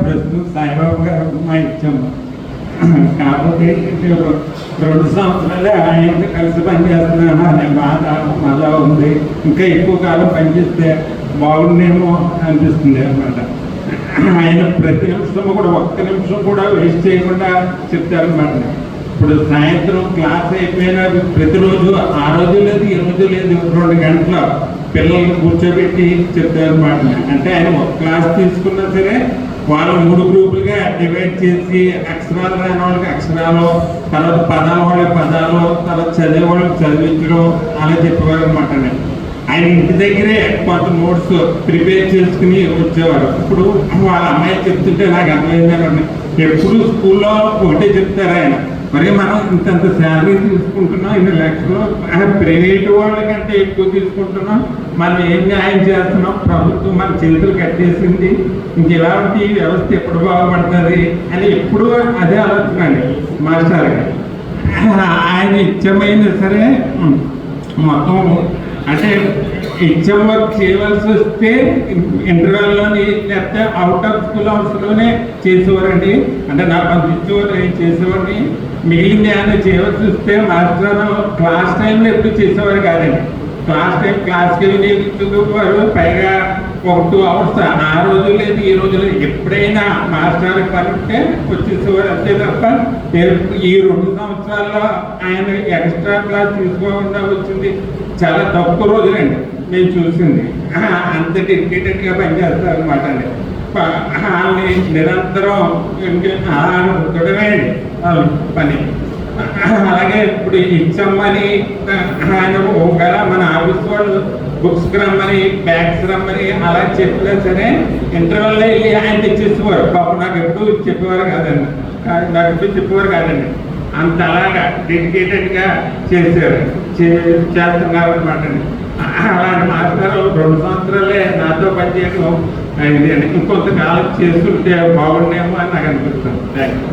ప్రస్తుతం సాయిబాబు గారు మా ఇచ్చాము. కాకపోతే 2 సంవత్సరాలే ఆయనతో కలిసి పనిచేస్తున్నాను అనే బాధ మళ్ళా ఉంది. ఇంకా ఎక్కువ కాలం పనిచేస్తే బాగుండేమో అనిపిస్తుంది అనమాట. ఆయన ప్రతి నిమిషం కూడా ఒక్క నిమిషం కూడా వేస్ట్ చేయకుండా చెప్తారనమాట. ఇప్పుడు సాయంత్రం క్లాస్ అయిపోయిన ప్రతిరోజు ఆ రోజు లేదు ఈ రోజు లేదు 2 గంటల పిల్లల్ని కూర్చోబెట్టి చెప్తారనమాట. అంటే ఆయన ఒక క్లాస్ తీసుకున్నా సరే వాళ్ళు 3 గ్రూపులుగా డివైడ్ చేసి అక్షరాలు రాని వాళ్ళకి అక్షరాలు, తర్వాత పదాలు వాళ్ళకి పదాలు, తర్వాత చదివే వాళ్ళకి చదివించడం అలా చెప్పేవారు అనమాట. ఆయన ఇంటి దగ్గరే కొంత నోట్స్ ప్రిపేర్ చేసుకుని వచ్చేవారు. ఇప్పుడు వాళ్ళ అమ్మాయి చెప్తుంటే నాకు అర్థమైందని ఎప్పుడు స్కూల్లో ఒకటే చెప్తారు ఆయన, మరి మనం ఇంతంత శాలరీ తీసుకుంటున్నాం, 2 లక్షలు ప్రైవేట్ వాళ్ళకంటే ఎక్కువ తీసుకుంటున్నాం, మనం ఏం న్యాయం చేస్తున్నాం, ప్రభుత్వం మన చేతులు కట్టేసింది, ఇంక ఇలాంటి వ్యవస్థ ఎప్పుడు బాగుపడుతుంది అని ఎప్పుడు అదే ఆలోచన అండి మాస్టర్ గారు. ఆయన ఇచ్చమైనా సరే మొత్తం అంటే ఇచ్చం వర్క్ చేయవలసి వస్తే ఇంటర్వెల్లోని లేకపోతే అవుట్ ఆఫ్ స్కూల్ అవర్స్లోనే చేసేవారండి. అంటే నాకు పంపించేవారు చేసేవాడిని. మిగిలింది ఏమైనా చేయవలసి వస్తే మాస్టర్ క్లాస్ టైంలో ఎప్పుడు చేసేవారు కాదండి. క్లాస్కి వెళ్ళి చదువుకోవారు. పైగా 1 2 అవర్స్ ఆ రోజు లేదు ఈ రోజు లేదు, ఎప్పుడైనా మాస్టర్ పనిస్తే వచ్చేసేవారు అంతే తప్ప ఈ 2 సంవత్సరాల్లో ఆయన ఎక్స్ట్రా క్లాస్ తీసుకోకుండా వచ్చింది చాలా తక్కువ రోజులండి నేను చూసింది. అంత డెడికేటెడ్గా పనిచేస్తారు అనమాట అండి. వాళ్ళని నిరంతరం గుర్తుడమే పని. అలాగే ఇప్పుడు ఇచ్చమ్మని ఆయన ఒకవేళ మన ఆఫీస్ వాళ్ళు బుక్స్ రమ్మని బ్యాగ్స్ రమ్మని అలా చెప్పినా సరే ఇంటర్వెల్లో వెళ్ళి ఆయన తెచ్చేసేవారు. పాపం నాకు ఎప్పుడు చెప్పేవారు కాదండి. అంత అలాగా డెడికేటెడ్గా చేస్తున్నారు అనమాట. అలాంటి మాస్టర్ 2 సంవత్సరాలే నాతో పనిచేయడం ఇంకొంతకాలం చేస్తుంటే బాగుండేమో అని నాకు అనిపిస్తుంది. Thank you.